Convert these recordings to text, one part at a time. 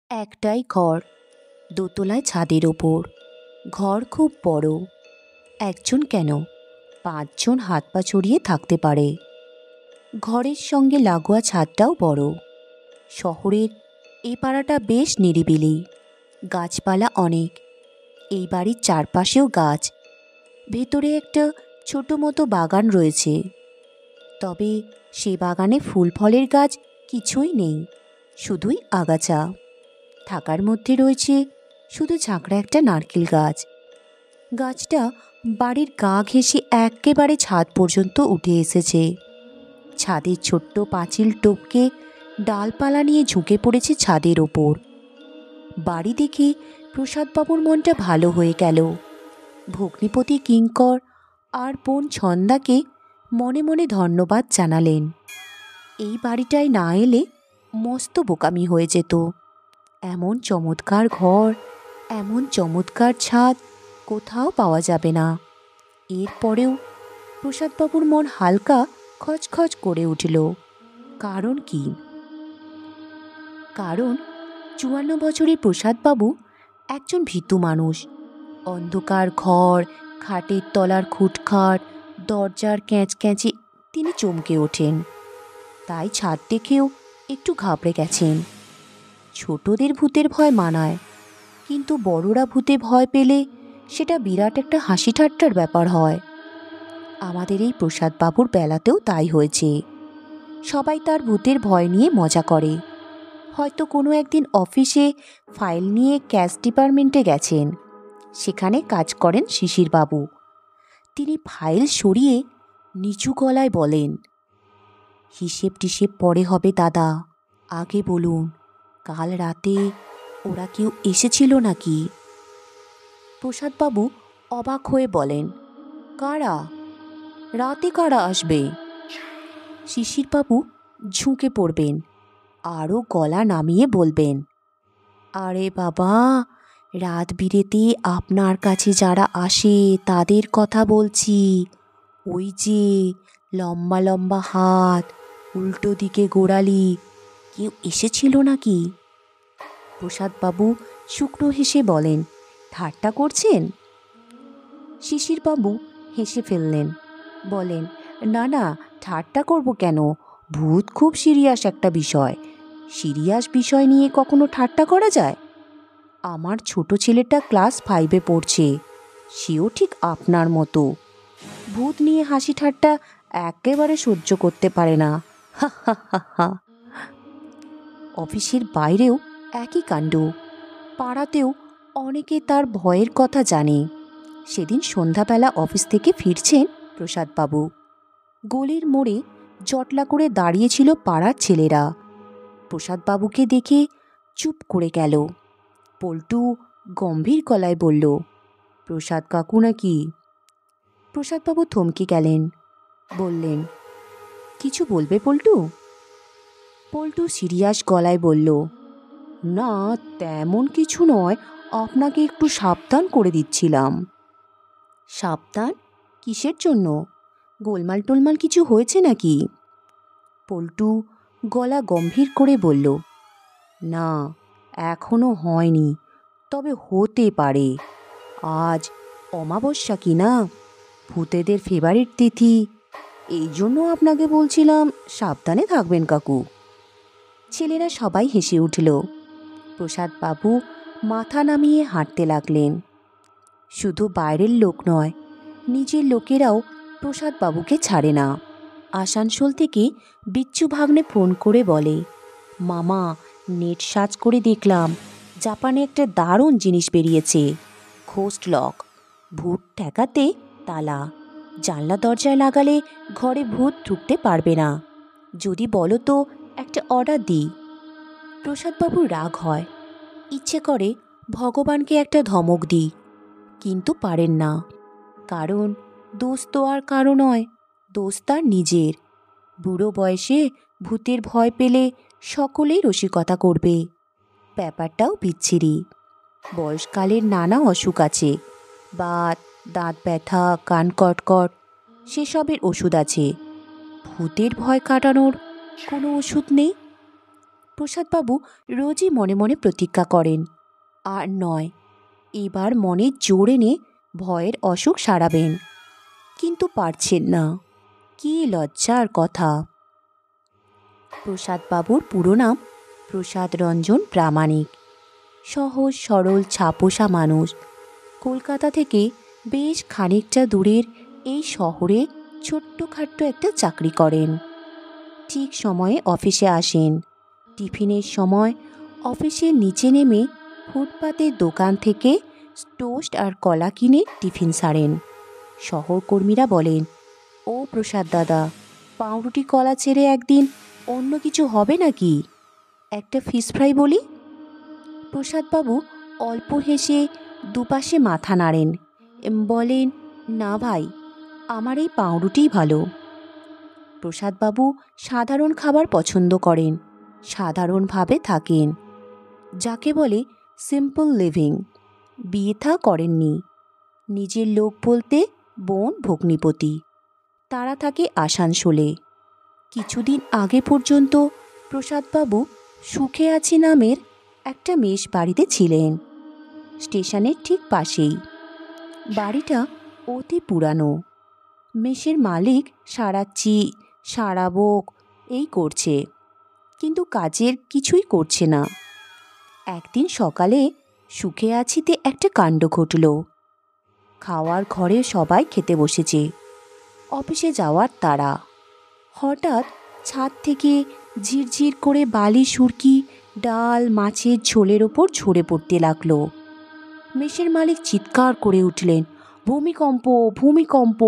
একটাই ঘর, দোতলায় ছাদের ওপর। ঘর খুব বড়, একজন কেন 5 জন হাত পা ছড়িয়ে থাকতে পারে। ঘরের সঙ্গে লাগোয়া ছাদটাও বড়। শহরের এই পাড়াটা বেশ নিরিবিলি, গাছপালা অনেক। এই বাড়ির চারপাশেও গাছ, ভেতরে একটা ছোট মতো বাগান রয়েছে। তবে সে বাগানে ফুল ফলের গাছ কিছুই নেই, শুধুই আগাছা। থাকার মধ্যে রয়েছে শুধু ঝাঁকড়া একটা নারকেল গাছ। গাছটা বাড়ির গা ঘেঁষে একেবারে ছাদ পর্যন্ত উঠে এসেছে। ছাদের ছোট্ট পাঁচিল টপকে ডালপালা নিয়ে ঝুঁকে পড়েছে ছাদের ওপর। বাড়ি দেখে প্রসাদবাবুর মনটা ভালো হয়ে গেল। ভগ্নিপতি কিঙ্কর আর বোন ছন্দাকে মনে মনে ধন্যবাদ জানালেন। এই বাড়িটায় না এলে মস্ত বোকামি হয়ে যেত। এমন চমৎকার ঘর, এমন চমৎকার ছাদ কোথাও পাওয়া যাবে না। এরপরেও প্রসাদবাবুর মন হালকা খচখচ করে উঠল। কারণ কি? কারণ 54 বছরের প্রসাদবাবু একজন ভীতু মানুষ। অন্ধকার ঘর, খাটের তলার খুটখাট, দরজার ক্যাঁচক্যাঁচে তিনি চমকে ওঠেন। তাই ছাদ দেখেও একটু ঘাবড়ে গেছেন। ছোটদের ভূতের ভয় মানায়, কিন্তু বড়রা ভূতে ভয় পেলে সেটা বিরাট একটা হাসি ঠাট্টার ব্যাপার হয়। আমাদের এই প্রসাদবাবুর বেলাতেও তাই হয়েছে। সবাই তার ভূতের ভয় নিয়ে মজা করে। হয়তো কোনো একদিন অফিসে ফাইল নিয়ে ক্যাশ ডিপার্টমেন্টে গেছেন। সেখানে কাজ করেন শিশিরবাবু। তিনি ফাইল সরিয়ে নিচু গলায় বলেন, হিসেব টিসেব পরে হবে দাদা, আগে বলুন, কাল রাতে ওরা কেউ এসেছিল নাকি? প্রসাদবাবু অবাক হয়ে বলেন, কারা? রাতে কারা আসবে? শিশিরবাবু ঝুঁকে পড়বেন, আরও গলা নামিয়ে বলবেন, আরে বাবা, রাত বিরেতে আপনার কাছে যারা আসে তাদের কথা বলছি। ওই যে লম্বা লম্বা হাত, উল্টো দিকে গোড়ালি, কেউ এসেছিল নাকি? প্রসাদবাবু শুকনো হেসে বলেন, ঠাট্টা করছেন? শিশিরবাবু হেসে ফেললেন, বলেন, না না, ঠাট্টা করব কেন? ভূত খুব সিরিয়াস একটা বিষয়। সিরিয়াস বিষয় নিয়ে কখনো ঠাট্টা করা যায়? আমার ছোট ছেলেটা ক্লাস 5-এ পড়ছে, সেও ঠিক আপনার মতো। ভূত নিয়ে হাসি ঠাট্টা একেবারে সহ্য করতে পারে না। হা হা হা হা। অফিসের বাইরেও একই কাণ্ড। পাড়াতেও অনেকে তার ভয়ের কথা জানে। সেদিন সন্ধ্যাবেলা অফিস থেকে ফিরছেন প্রসাদবাবু। গলির মোড়ে জটলা করে দাঁড়িয়েছিল পাড়ার ছেলেরা। প্রসাদবাবুকে দেখে চুপ করে গেল। পল্টু গম্ভীর গলায় বলল, প্রসাদ কাকু নাকি? প্রসাদবাবু থমকে গেলেন, বললেন, কিছু বলবে পল্টু? পল্টু সিরিয়াস গলায় বলল, না তেমন কিছু নয়, আপনাকে একটু সাবধান করে দিচ্ছিলাম। সাবধান? কিসের জন্য? গোলমাল টোলমাল কিছু হয়েছে নাকি? পল্টু গলা গম্ভীর করে বলল, না এখনো হয়নি, তবে হতে পারে। আজ অমাবস্যা কি না, ভূতেদের ফেভারিট তিথি। এই জন্য আপনাকে বলছিলাম সাবধানে থাকবেন কাকু। ছেলেরা সবাই হেসে উঠল। প্রসাদবাবু মাথা নামিয়ে হাঁটতে লাগলেন। শুধু বাইরের লোক নয়, নিজের লোকেরাও প্রসাদবাবুকে ছাড়ে না। আসানসোল থেকে বিচ্ছু ভাগ্নে ফোন করে বলে, মামা, নেট সার্চ করে দেখলাম জাপানে একটা দারুণ জিনিস বেরিয়েছে, ঘোস্ট লক। ভূত ঠেকাতে তালা, জানলা দরজায় লাগালে ঘরে ভূত ঢুকতে পারবে না। যদি বলো তো একটা অর্ডার দিই। প্রসাদবাবুর রাগ হয়, ইচ্ছে করে ভগবানকে একটা ধমক দিই, কিন্তু পারেন না। কারণ দোষ তো আর কারো নয়, দোষ তার নিজের। বুড়ো বয়সে ভূতের ভয় পেলে সকলেই রসিকতা করবে। ব্যাপারটাও বিচ্ছিরি। বয়সকালের নানা অসুখ আছে, বাত, দাঁত ব্যথা, কান কটকট, সেসবের ওষুধ আছে। ভূতের ভয় কাটানোর কোনো ওষুধ নেই। প্রসাদবাবু রোজই মনে মনে প্রতিজ্ঞা করেন, আর নয়, এবার মনে জোর এনে ভয়ের অসুখ সারাবেন, কিন্তু পারছেন না। কী লজ্জার কথা। প্রসাদবাবুর পুরো নাম প্রসাদ রঞ্জন প্রামাণিক। সহজ সরল ছাপোষা মানুষ। কলকাতা থেকে বেশ খানিকটা দূরের এই শহরে ছোট্টখাট্ট একটা চাকরি করেন। ঠিক সময়ে অফিসে আসেন। টিফিনের সময় অফিসের নিচে নেমে ফুটপাতের দোকান থেকে টোস্ট আর কলা কিনে টিফিন সারেন। সহকর্মীরা বলেন, ও প্রসাদ দাদা, পাউরুটি কলা ছেড়ে একদিন অন্য কিছু হবে নাকি? একটা ফিশ ফ্রাই বলি। প্রসাদবাবু অল্প হেসে দুপাশে মাথা নাড়েন, বলেন, না ভাই, আমার এই পাউরুটিই ভালো। প্রসাদবাবু সাধারণ খাবার পছন্দ করেন, সাধারণভাবে থাকেন, যাকে বলে সিম্পল লিভিং। বিয়ে থা করেননি। নিজের লোক বলতে বোন ভগ্নিপতি, তারা থাকে আসানসোলে। কিছুদিন আগে পর্যন্ত প্রসাদবাবু সুখে আছি নামের একটা মেষ বাড়িতে ছিলেন, স্টেশনের ঠিক পাশেই। বাড়িটা অতি পুরানো। মেষের মালিক সারাচ্ছি সারাবোক এই করছে, কিন্তু কাজের কিছুই করছে না। একদিন সকালে সুখে আছিতে একটা কাণ্ড ঘটল। খাওয়ার ঘরে সবাই খেতে বসেছে, অফিসে যাওয়ার তাড়া। হঠাৎ ছাদ থেকে ঝিরঝির করে বালি সুরকি ডাল মাছের ঝোলের ওপর ঝরে পড়তে লাগলো। মেষের মালিক চিৎকার করে উঠলেন, ভূমিকম্প, ভূমিকম্প!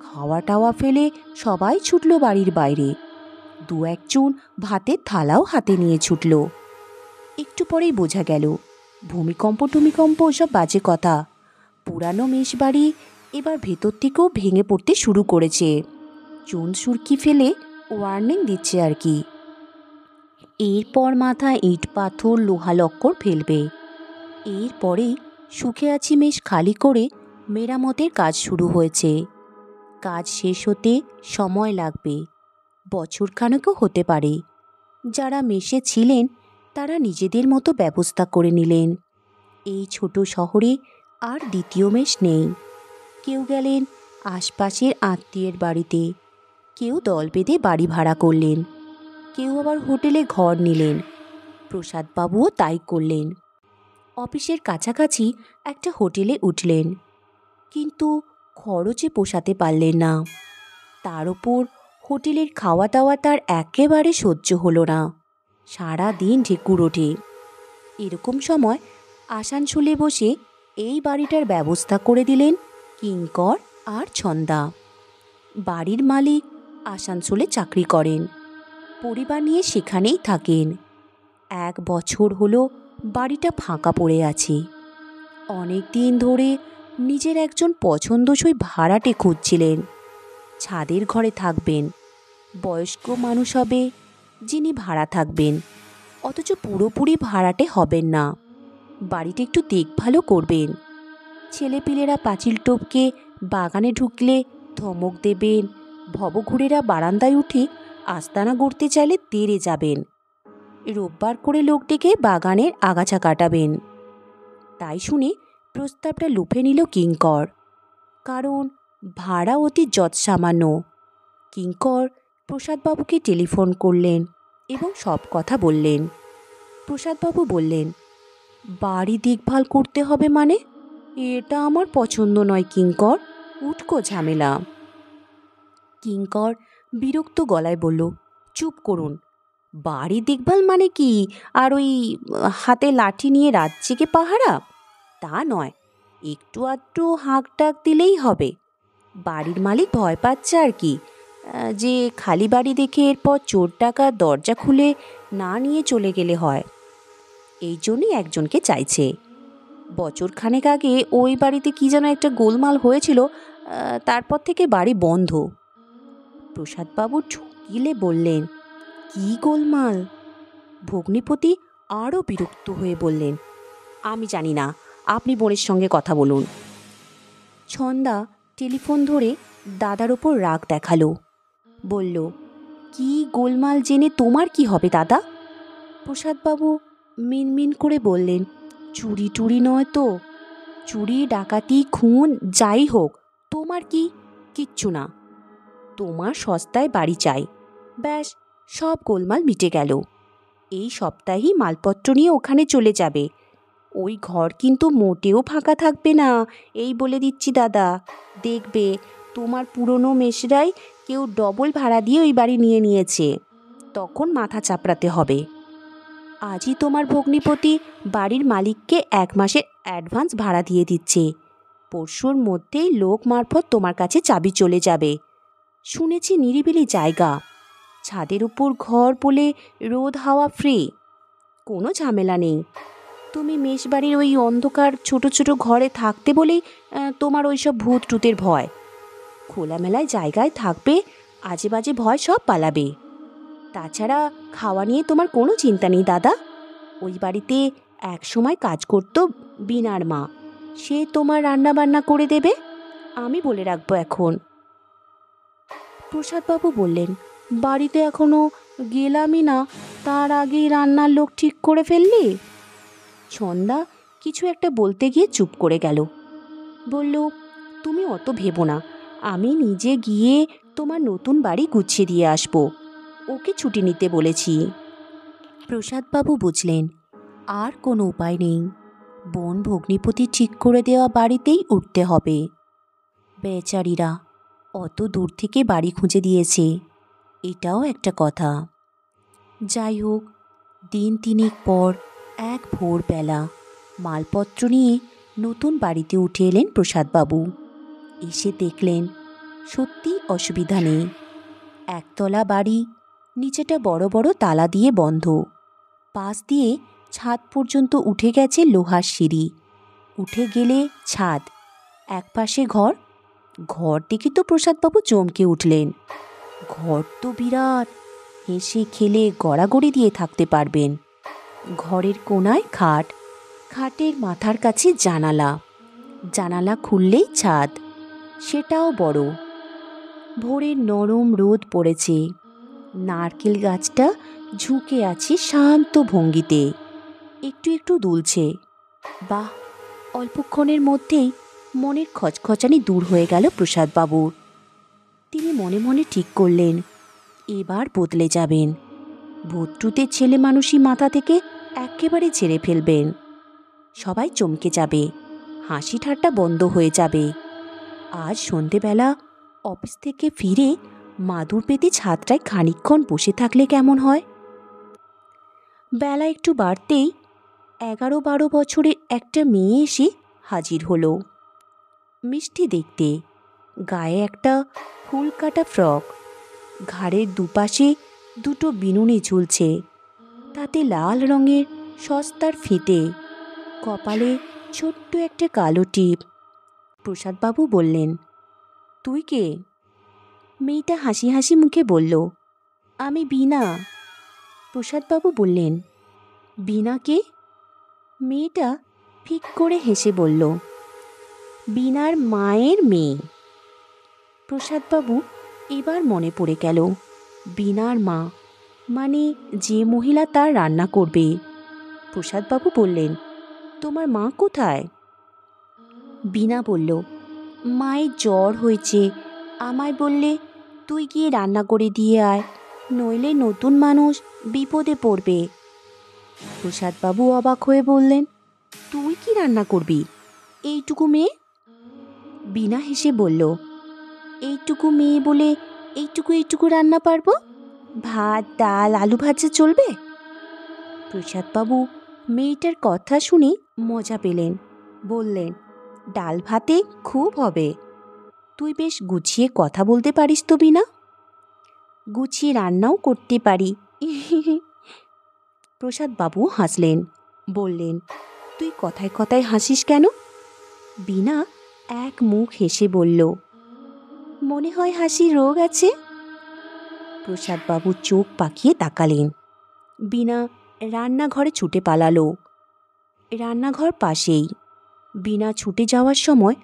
খাওয়া টাওয়া ফেলে সবাই ছুটল বাড়ির বাইরে। দু একজন ভাতের থালাও হাতে নিয়ে ছুটল। একটু পরেই বোঝা গেল, ভূমিকম্প টুমিকম্প ওসব বাজে কথা। পুরানো মেষ বাড়ি এবার ভেতর থেকেও ভেঙে পড়তে শুরু করেছে। চুন সুরকি ফেলে ওয়ার্নিং দিচ্ছে আর কি। এরপর মাথায় ইট পাথর লোহা লক্কর ফেলবে। এরপরেই সুখে আছি মেষ খালি করে মেরামতের কাজ শুরু হয়েছে। কাজ শেষ হতে সময় লাগবে, বছরখানেকও হতে পারে। যারা মেষে ছিলেন তারা নিজেদের মতো ব্যবস্থা করে নিলেন। এই ছোট শহরে আর দ্বিতীয় মেষ নেই। কেউ গেলেন আশপাশের আত্মীয়ের বাড়িতে, কেউ দল বেঁধে বাড়ি ভাড়া করলেন, কেউ আবার হোটেলে ঘর নিলেন। প্রসাদবাবুও তাই করলেন। অফিসের কাছাকাছি একটা হোটেলে উঠলেন, কিন্তু খরচে পোষাতে পারলেন না। তার ওপর হোটেলের খাওয়া দাওয়া তার একেবারে সহ্য হলো না। সারা দিন ঢেকুর ওঠে। এরকম সময় আসানসোলে বসে এই বাড়িটার ব্যবস্থা করে দিলেন কিঙ্কর আর ছন্দা। বাড়ির মালিক আসানসোলে চাকরি করেন, পরিবার নিয়ে সেখানেই থাকেন। 1 বছর হলো বাড়িটা ফাঁকা পড়ে আছে। অনেক দিন ধরে নিজের একজন পছন্দসই ভাড়াটে খুঁজছিলেন। ছাদের ঘরে থাকবেন, বয়স্ক মানুষ হবে যিনি ভাড়া থাকবেন, অথচ পুরোপুরি ভাড়াটে হবেন না। বাড়িটা একটু দেখভালও করবেন। ছেলেপিলেরা পাঁচিল টপকে বাগানে ঢুকলে ধমক দেবেন, ভবঘুরেরা বারান্দায় উঠে আস্তানা গড়তে চাইলে তেড়ে যাবেন। রোববার করে লোক ডেকে বাগানের আগাছা কাটাবেন। তাই শুনে প্রস্তাবটা লুফে নিল কিঙ্কর, কারণ ভাড়া অতি যৎসামান্য। কিঙ্কর প্রসাদবাবুকে টেলিফোন করলেন এবং সব কথা বললেন। প্রসাদবাবু বললেন, বাড়ি দেখভাল করতে হবে মানে? এটা আমার পছন্দ নয় কিঙ্কর, উটকো ঝামেলা। কিঙ্কর বিরক্ত গলায় বলল, চুপ করুন। বাড়ি দেখভাল মানে কি আর ওই হাতে লাঠি নিয়ে রাত জেগে পাহারা? তা নয়, একটু আধটু হাঁক ডাক দিলেই হবে। বাড়ির মালিক ভয় পাচ্ছে আর কি, যে খালি বাড়ি দেখে এরপর চোর ডাকাত দরজা খুলে না নিয়ে চলে গেলে হয়। এই জন্যই একজনকে চাইছে। বছরখানেক আগে ওই বাড়িতে কি যেন একটা গোলমাল হয়েছিল, তারপর থেকে বাড়ি বন্ধ। প্রসাদবাবু ঠকিলে বললেন, কি গোলমাল? ভগ্নিপতি আরও বিরক্ত হয়ে বললেন, আমি জানি না, আপনি বোনের সঙ্গে কথা বলুন। ছন্দা টেলিফোন ধরে দাদার ওপর রাগ দেখালো, বলল, কি গোলমাল জেনে তোমার কি হবে দাদা? প্রসাদবাবু মিনমিন করে বললেন, চুরি টুরি নয় তো? চুরি ডাকাতি খুন যাই হোক, তোমার কি? কিচ্ছু না। তোমার সস্তায় বাড়ি চাই, ব্যাস, সব গোলমাল মিটে গেল। এই সপ্তাহেই মালপত্র নিয়ে ওখানে চলে যাবে। ওই ঘর কিন্তু মোটেও ফাঁকা থাকবে না, এই বলে দিচ্ছি দাদা। দেখবে তোমার পুরনো মেশরাই কেউ ডবল ভাড়া দিয়ে ওই বাড়ি নিয়ে নিয়েছে, তখন মাথা চাপড়াতে হবে। আজই তোমার ভগ্নিপতি বাড়ির মালিককে 1 মাসের অ্যাডভান্স ভাড়া দিয়ে দিচ্ছে। পরশুর মধ্যেই লোক মারফত তোমার কাছে চাবি চলে যাবে। শুনেছি নিরিবিলি জায়গা, ছাদের উপর ঘর বলে রোদ হাওয়া ফ্রি, কোনো ঝামেলা নেই। তুমি মেশবাড়ির ওই অন্ধকার ছোট ছোট ঘরে থাকতে বলেই তোমার ওইসব ভূত টুতের ভয়। খোলামেলায় জায়গায় থাকবে, আজে বাজে ভয় সব পালাবে। তাছাড়া খাওয়া নিয়ে তোমার কোনো চিন্তা নেই দাদা। ওই বাড়িতে এক সময় কাজ করতো বিনার মা, সে তোমার রান্না বান্না করে দেবে, আমি বলে রাখবো এখন। প্রসাদবাবু বললেন, বাড়িতে এখনো গেলামই না, তার আগেই রান্নার লোক ঠিক করে ফেললি? ছন্দা কিছু একটা বলতে গিয়ে চুপ করে গেল। বলল, তুমি অত ভেবো না, আমি নিজে গিয়ে তোমার নতুন বাড়ি গুছিয়ে দিয়ে আসবো। ওকে ছুটি নিতে বলেছি। প্রসাদবাবু বুঝলেন আর কোনো উপায় নেই, বোন ভগ্নিপতি ঠিক করে দেওয়া বাড়িতেই উঠতে হবে। বেচারিরা অত দূর থেকে বাড়ি খুঁজে দিয়েছে, এটাও একটা কথা। যাই হোক, দিন 3 পর এক ভোরবেলা মালপত্র নিয়ে নতুন বাড়িতে উঠে এলেন প্রসাদবাবু। এসে দেখলেন সত্যি অসুবিধা নেই। একতলা বাড়ি, নিচেটা বড় বড় তালা দিয়ে বন্ধ। পাশ দিয়ে ছাদ পর্যন্ত উঠে গেছে লোহার সিঁড়ি। উঠে গেলে ছাদ, একপাশে ঘর। ঘর দেখে তো প্রসাদবাবু চমকে উঠলেন। ঘর তো বিরাট, হেসে খেলে গড়াগড়ি দিয়ে থাকতে পারবেন। ঘরের কোণায় খাট, খাটের মাথার কাছে জানালা, জানালা খুললেই ছাদ, সেটাও বড়। ভোরের নরম রোদ পড়েছে, নারকেল গাছটা ঝুঁকে আছে শান্ত ভঙ্গিতে, একটু একটু দুলছে। বাহ, অল্পক্ষণের মধ্যেই মনের খচখচানি দূর হয়ে গেল প্রসাদবাবুর। তিনি মনে মনে ঠিক করলেন, এবার বদলে যাবেন। ভূতটুতের ছেলে মানুষই মাথা থেকে একেবারে ছেড়ে ফেলবেন। সবাই চমকে যাবে, হাসি ঠাট্টা বন্ধ হয়ে যাবে। আজ সন্ধেবেলা অফিস থেকে ফিরে মাদুর পেতে ছাদটায় খানিকক্ষণ বসে থাকলে কেমন হয়? বেলা একটু বাড়তেই 11-12 বছরের একটা মেয়ে এসে হাজির হলো। মিষ্টি দেখতে, গায়ে একটা ফুল কাটা ফ্রক, ঘাড়ের দুপাশে দুটো বিনুনি ঝুলছে, তাতে লাল রঙের সস্তার ফিতে, কপালে ছোট্ট একটা কালো টিপ। প্রসাদবাবু বললেন, তুই কে? মেয়েটা হাসি হাসি মুখে বলল, আমি বীণা। প্রসাদবাবু বললেন, বীণা কে? মেয়েটা ফিক করে হেসে বলল, বীণার মায়ের মেয়ে। প্রসাদবাবু এবার মনে পড়ে গেল, বীণার মা মানে যে মহিলা তার রান্না করবে। প্রসাদবাবু বললেন, তোমার মা কোথায়? বীণা বলল, মায়ের জ্বর হয়েছে, আমায় বললে তুই গিয়ে রান্না করে দিয়ে আয়, নইলে নতুন মানুষ বিপদে পড়বে। প্রসাদবাবু অবাক হয়ে বললেন, তুই কি রান্না করবি, এইটুকু মেয়ে? বীণা হেসে বলল, এইটুকু মেয়ে বলে এইটুকু এইটুকু রান্না পারবো, ভাত ডাল আলু ভাজা চলবে? প্রসাদবাবু মেয়েটার কথা শুনে মজা পেলেন, বললেন, ডাল ভাতে খুব হবে। তুই বেশ গুছিয়ে কথা বলতে পারিস তো বীণা? গুছিয়ে রান্নাও করতে পারি। প্রসাদবাবু হাসলেন, বললেন, তুই কথায় কথায় হাসিস কেন? বীণা এক মুখ হেসে বলল, মনে হয় হাসির রোগ আছে। প্রসাদবাবু চোখ পাকিয়ে তাকালেন। বীণা রান্নাঘরে ছুটে পালালো। রান্নাঘর পাশেই। বীণা ছুটে যাওয়ার সময়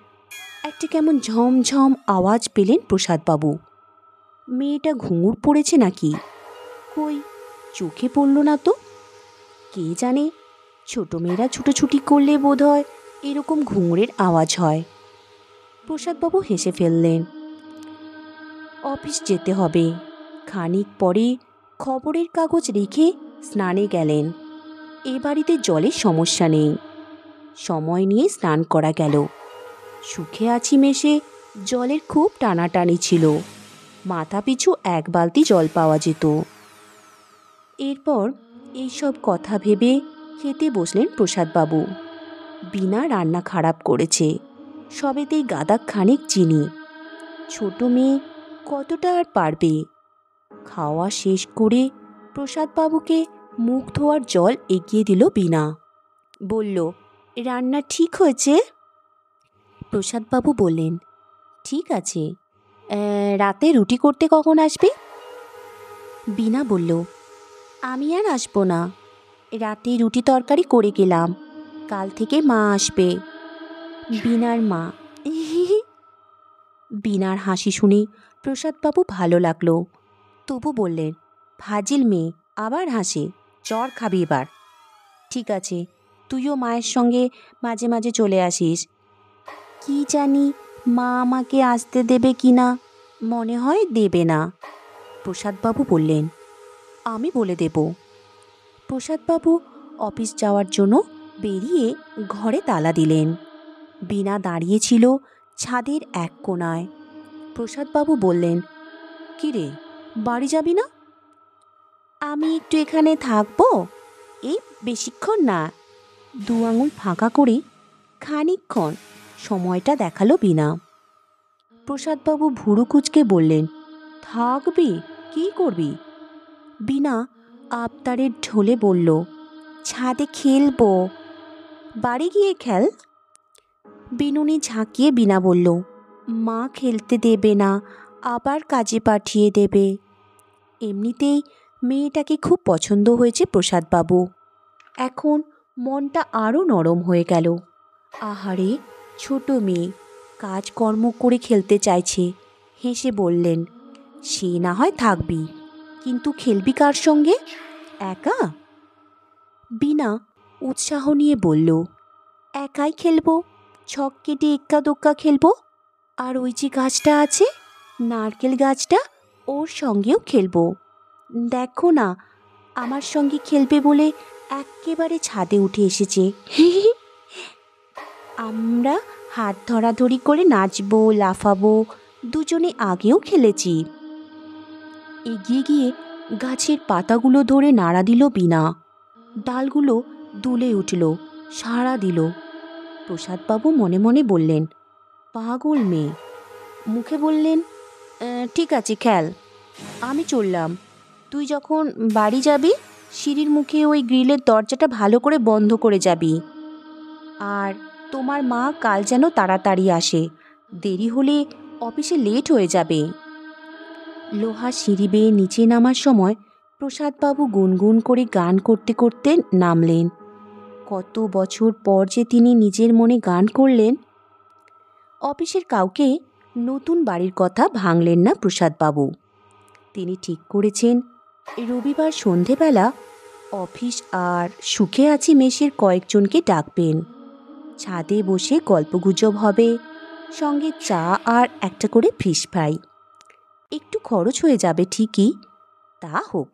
একটা কেমন ঝমঝম আওয়াজ পেলেন প্রসাদবাবু। মেয়েটা ঘুঙুর পড়েছে নাকি? কই, চোখে পড়ল না তো। কে জানে, ছোট মেয়েরা ছুটোছুটি করলে বোধহয় এরকম ঘুঙুরের আওয়াজ হয়। প্রসাদবাবু হেসে ফেললেন। অফিস যেতে হবে। খানিক পরে খবরের কাগজ রেখে স্নানে গেলেন। এ বাড়িতে জলের সমস্যা নেই। সময় নিয়ে স্নান করা গেল। সুখে আছি মেশে জলের খুব টানাটানি ছিল। মাথা পিছু 1 বালতি জল পাওয়া যেত। এরপর এইসব কথা ভেবে খেতে বসলেন প্রসাদবাবু। বিনা রান্না খারাপ করেছে, সবেতেই গাদা খানিক চিনি। ছোট মেয়ে কতটা আর পারবে। খাওয়া শেষ করে প্রসাদবাবুকে মুখ ধোয়ার জল এগিয়ে দিল বিনা। বলল, রান্না ঠিক হয়েছে? প্রসাদবাবু বললেন, ঠিক আছে। রাতে রুটি করতে কখন আসবে? বিনা বলল, আমি আর আসবো না। রাতে রুটি তরকারি করে গেলাম, কাল থেকে মা আসবে। বিনার মা। বিনার হাসি শুনে প্রসাদবাবু ভালো লাগলো। তবু বললেন, ফাজিল মেয়ে, আবার হাসে। জ্বর খাবি এবার। ঠিক আছে, তুইও মায়ের সঙ্গে মাঝে মাঝে চলে আসিস। কি জানি মা আমাকে আসতে দেবে কি না, মনে হয় দেবে না। প্রসাদবাবু বললেন, আমি বলে দেব। প্রসাদবাবু অফিস যাওয়ার জন্য বেরিয়ে ঘরে তালা দিলেন। বিনা দাঁড়িয়েছিল ছাদের এক কোণায়। প্রসাদবাবু বললেন, কি রে, বাড়ি যাবি না? আমি একটু এখানে থাকবো, এই বেশিক্ষণ না। 2 আঙুল ফাঁকা করে খানিকক্ষণ সময়টা দেখালো বিনা। প্রসাদবাবু ভুরু কুঁচকে বললেন, থাকবি? কি করবি? বিনা আবদারের ঢোলে বলল, ছাদে খেলবো। বাড়ি গিয়ে খেল। বিনুনি ঝাঁকিয়ে বিনা বলল, মা খেলতে দেবে না, আবার কাজে পাঠিয়ে দেবে। এমনিতেই মেয়েটাকে খুব পছন্দ হয়েছে প্রসাদবাবু। এখন মনটা আরও নরম হয়ে গেল। আহারে, ছোট মেয়ে কাজকর্ম করে খেলতে চাইছে। হেসে বললেন, সে না হয় থাকবি, কিন্তু খেলবি কার সঙ্গে? একা? বিনা উৎসাহ নিয়ে বলল, একাই খেলবো। ছক কেটে এক্কা দোক্কা খেলবো। আর ওই যে গাছটা আছে, নারকেল গাছটা, ওর সঙ্গেও খেলবো। দেখো না, আমার সঙ্গে খেলবে বলে একেবারে ছাদে উঠে এসেছে। আমরা হাত ধরাধরি করে নাচবো, লাফাবো। দুজনে আগেও খেলেছি। এগিয়ে গিয়ে গাছের পাতাগুলো ধরে নাড়া দিল বিনা। ডালগুলো দুলে উঠল, সাড়া দিল। প্রসাদবাবু মনে মনে বললেন, পাগল মেয়ে। মুখে বললেন, ঠিক আছে খেল, আমি চললাম। তুই যখন বাড়ি যাবি, সিঁড়ির মুখে ওই গ্রিলের দরজাটা ভালো করে বন্ধ করে যাবি। আর তোমার মা কাল যেন তাড়াতাড়ি আসে, দেরি হলে অফিসে লেট হয়ে যাবে। লোহা সিঁড়ি বেয়ে নিচে নামার সময় প্রসাদবাবু গুনগুন করে গান করতে করতে নামলেন। কত বছর পর যে তিনি নিজের মনে গান করলেন। অফিসের কাউকে নতুন বাড়ির কথা ভাঙলেন না প্রসাদবাবু। তিনি ঠিক করেছেন, রবিবার সন্ধেবেলা অফিস আর সুখে আছি মেসের কয়েকজনকে ডাকবেন। ছাদে বসে গল্পগুজব হবে, সঙ্গে চা আর একটা করে ফিশ ফ্রাই। একটু খরচ হয়ে যাবে ঠিকই, তা হোক,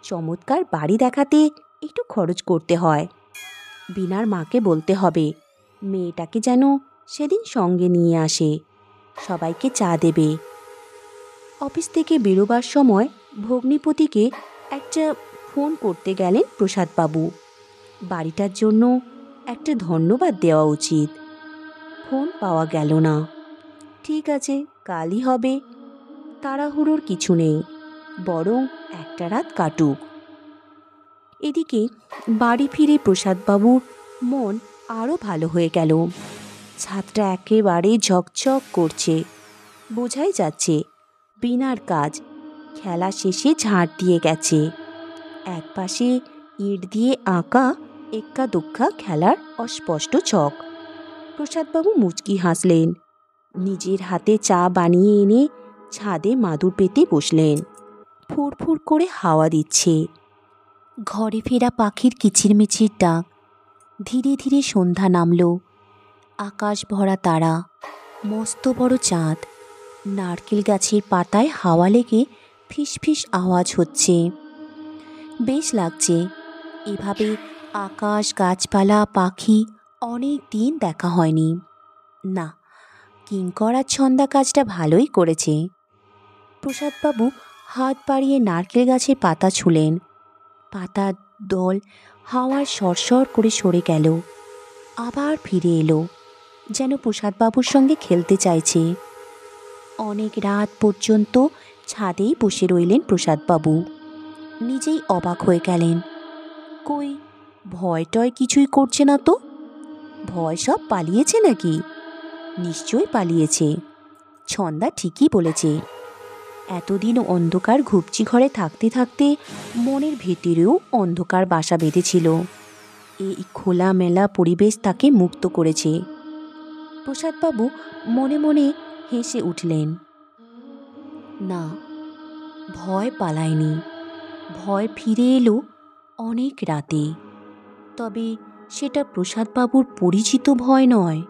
চমৎকার বাড়ি দেখাতে একটু খরচ করতে হয়। বিনার মাকে বলতে হবে মেয়েটাকে যেন সেদিন সঙ্গে নিয়ে আসে, সবাইকে চা দেবে। অফিস থেকে বেরোবার সময় ভগ্নিপতিকে একটা ফোন করতে গেলেন প্রসাদবাবু। বাড়িটার জন্য একটা ধন্যবাদ দেওয়া উচিত। ফোন পাওয়া গেল না। ঠিক আছে, কালই হবে, তাড়াহুড়োর কিছু নেই, বরং একটা রাত কাটুক। এদিকে বাড়ি ফিরে প্রসাদবাবুর মন আরও ভালো হয়ে গেল। ছাদটা একেবারে ঝকঝক করছে, বোঝাই যাচ্ছে বিনার কাজ খেলা শেষে ঝাড় দিয়ে গেছে। একপাশে ইট দিয়ে আঁকা এক্কা দোক্কা খেলার অস্পষ্ট ছক। প্রসাদবাবু মুচকি হাসলেন। নিজের হাতে চা বানিয়ে এনে ছাদে মাদুর পেতে বসলেন। ফুরফুর করে হাওয়া দিচ্ছে। ঘরে ফেরা পাখির কিচিরমিচির ডাক। ধীরে ধীরে সন্ধ্যা নামল। আকাশ ভরা তারা, মস্ত বড় চাঁদ। নারকেল গাছের পাতায় হাওয়া লেগে ফিসফিস আওয়াজ হচ্ছে। বেশ লাগছে। এভাবে আকাশ, গাছপালা, পাখি অনেক দিন দেখা হয়নি। না, কিঙ্কর আর ছন্দা কাজটা ভালোই করেছে। প্রসাদবাবু হাত বাড়িয়ে নারকেল গাছের পাতা ছুঁলেন। পাতার দল হাওয়ার সরসর করে সরে গেল, আবার ফিরে এলো, যেন প্রসাদবাবুর সঙ্গে খেলতে চাইছে। অনেক রাত পর্যন্ত ছাদেই বসে রইলেন প্রসাদবাবু। নিজেই অবাক হয়ে গেলেন। কই, ভয় টয় কিছুই করছে না তো? ভয় সব পালিয়েছে নাকি? নিশ্চয়ই পালিয়েছে। ছন্দা ঠিকই বলেছে। এতদিন অন্ধকার ঘুপচি ঘরে থাকতে থাকতে মনের ভেতরেও অন্ধকার বাসা বেঁধেছিল। এই খোলামেলা পরিবেশ তাকে মুক্ত করেছে। প্রসাদবাবু মনে মনে হেসে উঠলেন। না, ভয় পালায়নি। ভয় ফিরে এলো অনেক রাতে। তবে সেটা প্রসাদবাবুর পরিচিত ভয় নয়,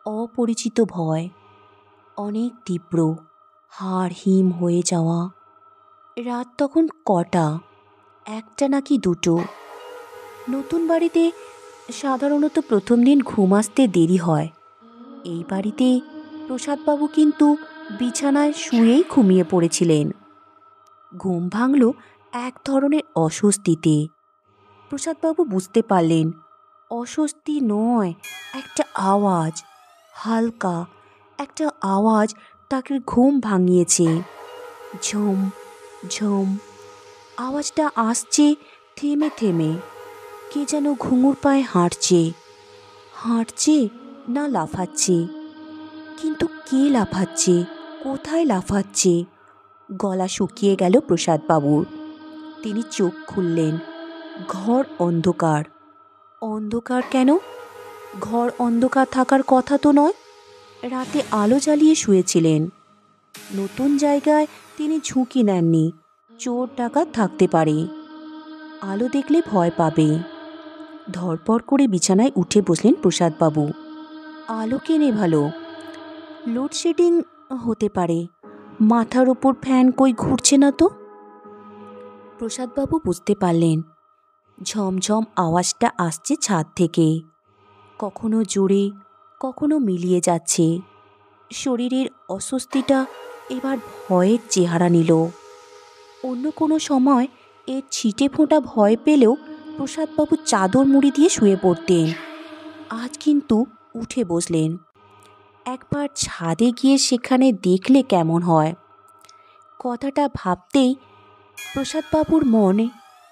অপরিচিত ভয়। অনেক তীব্র, হাড় হিম হয়ে যাওয়া। রাত তখন কটা? একটা নাকি দুটো? নতুন বাড়িতে সাধারণত প্রথম দিন ঘুম আসতে দেরি হয়। এই বাড়িতে প্রসাদবাবু কিন্তু বিছানায় শুয়েই ঘুমিয়ে পড়েছিলেন। ঘুম ভাঙল এক ধরনের অস্বস্তিতে। প্রসাদবাবু বুঝতে পারলেন অস্বস্তি নয়, একটা আওয়াজ, হালকা একটা আওয়াজ তাকে ঘুম ভাঙিয়েছে। ঝুম ঝুম আওয়াজটা আসছে থেমে থেমে। কে যেন ঘুঙুর পায়ে হাঁটছে। হাঁটছে না লাফাচ্ছে? কিন্তু কে লাফাচ্ছে? কোথায় লাফাচ্ছে? গলা শুকিয়ে গেল প্রসাদবাবুর। তিনি চোখ খুললেন। ঘর অন্ধকার। অন্ধকার কেন? ঘর অন্ধকার থাকার কথা তো নয়। রাতে আলো জ্বালিয়ে শুয়েছিলেন। নতুন জায়গায় তিনি ঝুঁকি নেননি। চোর ডাকাত থাকতে পারে, আলো দেখলে ভয় পাবে। ধরপড় করে বিছানায় উঠে বসলেন প্রসাদবাবু। আলো কে নেভালো? লোডশেডিং হতে পারে। মাথার ওপর ফ্যান কই ঘুরছে না তো? প্রসাদবাবু বুঝতে পারলেন ঝমঝম আওয়াজটা আসছে ছাদ থেকে। কখনো জোরে, কখনো মিলিয়ে যাচ্ছে। শরীরের অস্বস্তিটা এবার ভয়ের চেহারা নিল। অন্য কোনো সময় এর ছিটে ফোঁটা ভয় পেলেও প্রসাদবাবু চাদর মুড়ি দিয়ে শুয়ে পড়তেন। আজ কিন্তু উঠে বসলেন। একবার ছাদে গিয়ে সেখানে দেখলে কেমন হয়? কথাটা ভাবতেই প্রসাদবাবুর মনে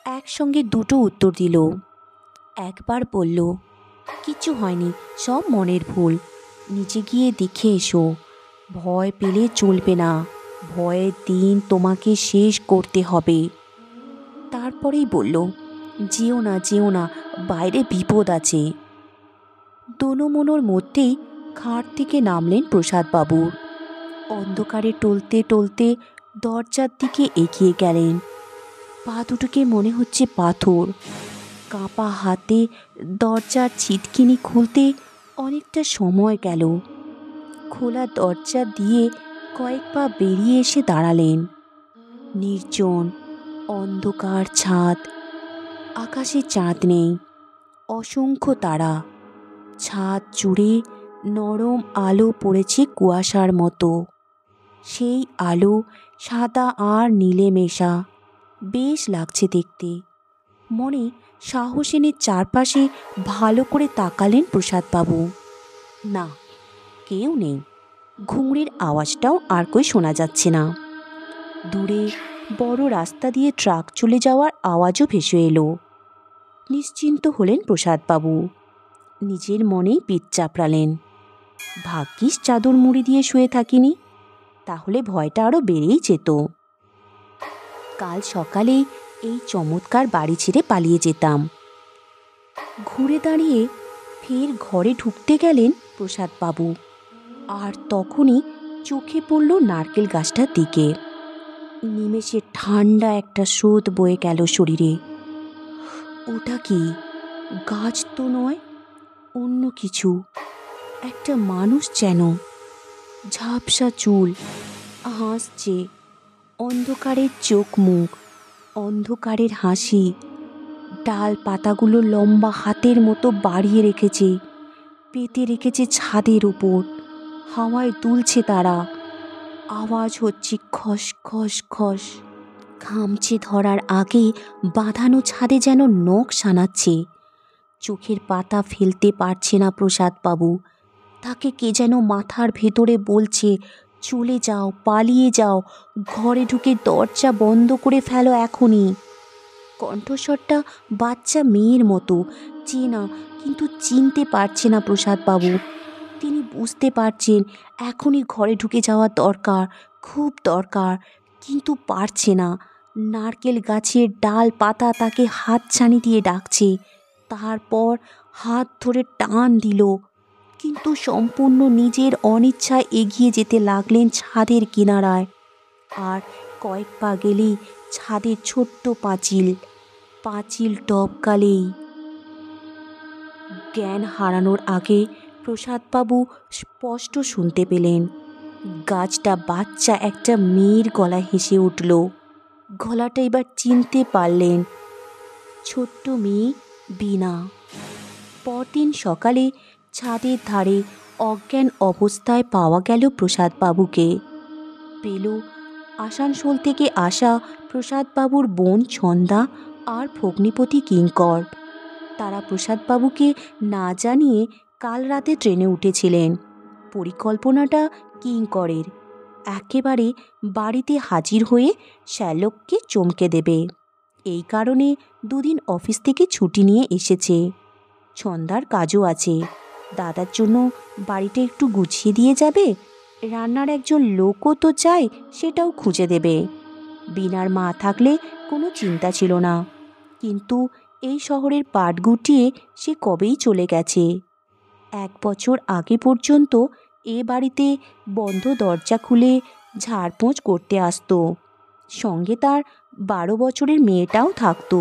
একসঙ্গে দুটো উত্তর দিল। একবার বলল, কিচ্ছু হয়নি, সব মনের ভুল, নিচে গিয়ে দেখে এসো। ভয় পেলে চলবে না, ভয়ের দিন তোমাকে শেষ করতে হবে। তারপরেই বলল, যেও না যেও না, বাইরে বিপদ আছে। দোনোমনোর মধ্যেই খাট থেকে নামলেন প্রসাদবাবু। অন্ধকারে টলতে টলতে দরজার দিকে এগিয়ে গেলেন। পা দুটোকে মনে হচ্ছে পাথর। কাঁপা হাতে দরজার ছিটকিনি খুলতে অনেকটা সময় গেল। খোলা দরজা দিয়ে কয়েক পা বেরিয়ে এসে দাঁড়ালেন। নির্জন অন্ধকার ছাদ। আকাশে চাঁদ নেই, অসংখ্য তারা। ছাদ জুড়ে নরম আলো পড়েছে কুয়াশার মতো। সেই আলো সাদা আর নীলে মেশা। বেশ লাগছে দেখতে। মনে সাহস এনে চারপাশে ভালো করে তাকালেন প্রসাদবাবু। না, কেউ নেই। ঘুঙুরের আওয়াজটাও আর কই শোনা যাচ্ছে না। দূরে বড় রাস্তা দিয়ে ট্রাক চলে যাওয়ার আওয়াজও ভেসে এলো। নিশ্চিন্ত হলেন প্রসাদবাবু। নিজের মনেই পিঠ চাপড়ালেন। ভাগ্যিস চাদর মুড়ি দিয়ে শুয়ে থাকিনি, তাহলে ভয়টা আরও বেড়েই যেত। কাল সকালেই এই চমৎকার বাড়ি ছেড়ে পালিয়ে যেতাম। ঘুরে দাঁড়িয়ে ফের ঘরে ঢুকতে গেলেন প্রসাদবাবু। আর তখনই চোখে পড়ল নারকেল গাছটার দিকে। নিমেষে ঠান্ডা একটা স্রোত বয়ে গেল শরীরে। ওটা কি? গাছ তো নয়, অন্য কিছু। একটা মানুষ যেন, ঝাপসা চুল, হাসছে, অন্ধকারের চোখ মুখ, অন্ধকারের হাসি। ডাল পাতাগুলো লম্বা হাতের মতো বাড়িয়ে রেখেছে, পেতে রেখেছে ছাদের উপর। হাওয়ায় দুলছে তারা, আওয়াজ হচ্ছে খস খস খস। খামচে ধরার আগে বাঁধানো ছাদে যেন নখ সানাচ্ছে। চোখের পাতা ফেলতে পারছে না প্রসাদবাবু। তাকে কে যেন মাথার ভেতরে বলছে, চলে যাও, পালিয়ে যাও, ঘরে ঢুকে দরজা বন্ধ করে ফেলো এখনই। কণ্ঠস্বরটা বাচ্চা মেয়ের মতো, চেনা, কিন্তু চিনতে পারছে না প্রসাদবাবু। তিনি বুঝতে পারছেন এখনই ঘরে ঢুকে যাওয়া দরকার, খুব দরকার, কিন্তু পারছে না। নারকেল গাছের ডাল পাতা তাকে হাতছানি দিয়ে ডাকছে। তারপর হাত ধরে টান দিল, কিন্তু সম্পূর্ণ নিজের অনিচ্ছায় এগিয়ে যেতে লাগলেন ছাদের কিনারায়। আর কয়েক পা গেলেই ছাদের ছোট্ট পাঁচিল। পাঁচিল টপকালেই জ্ঞান হারানোর আগে প্রসাদবাবু স্পষ্ট শুনতে পেলেন গাছটা বাচ্চা একটা মেয়ের গলায় হেসে উঠল। গলাটা এবার চিনতে পারলেন, ছোট্ট মেয়ে বীণা। পরদিন সকালে ছাদের ধারে অজ্ঞান অবস্থায় পাওয়া গেল প্রসাদবাবুকে। পেল আসানসোল থেকে আসা প্রসাদবাবুর বোন ছন্দা আর ভগ্নিপতি কিঙ্কর। তারা প্রসাদবাবুকে না জানিয়ে কাল রাতে ট্রেনে উঠেছিলেন। পরিকল্পনাটা কিঙ্করের, একেবারে বাড়িতে হাজির হয়ে শ্যালককে চমকে দেবে। এই কারণে দুদিন অফিস থেকে ছুটি নিয়ে এসেছে। ছন্দার কাজও আছে, দাদার জন্য বাড়িটা একটু গুছিয়ে দিয়ে যাবে, রান্নার একজন লোকও তো চাই, সেটাও খুঁজে দেবে। বীণার মা থাকলে কোনো চিন্তা ছিল না, কিন্তু এই শহরের পাট গুটিয়ে সে কবেই চলে গেছে। 1 বছর আগে পর্যন্ত এ বাড়িতে বন্ধ দরজা খুলে ঝাড়পোঁছ করতে আসতো। সঙ্গে তার 12 বছরের মেয়েটাও থাকতো,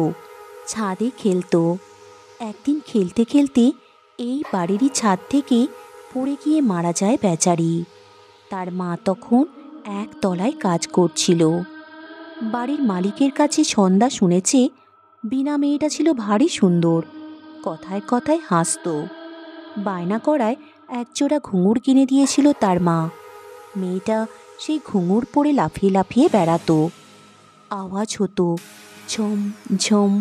ছাদে খেলতো। একদিন খেলতে খেলতে এই বাড়িরই ছাদ থেকে পড়ে গিয়ে মারা যায় বেচারি। তার মা তখন 1 তলায় কাজ করছিল। বাড়ির মালিকের কাছে সন্ধ্যা শুনেছে বীণা মেয়েটা ছিল ভারী সুন্দর, কথায় কথায় হাসতো। বায়না করায় একজোড়া ঘুঙুর কিনে দিয়েছিল তার মা। মেয়েটা সেই ঘুঙুর পরে লাফিয়ে লাফিয়ে বেড়াতো। আওয়াজ হতো ঝম ঝম।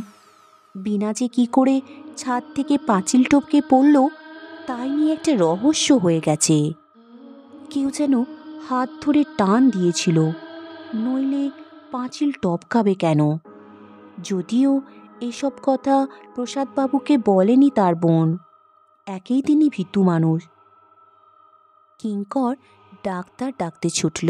বীণা যে কী করে ছাদ থেকে পাঁচিল টপকে পড়ল, তাই নিয়ে একটা রহস্য হয়ে গেছে। কেউ যেন হাত ধরে টান দিয়েছিল, নইলে পাঁচিল টপকাবে কেন? যদিও এসব কথা প্রসাদবাবুকে বলেনি তার বোন, একেই তিনি ভীতু মানুষ। কিঙ্কর ডাক্তার ডাকতে ছুটল।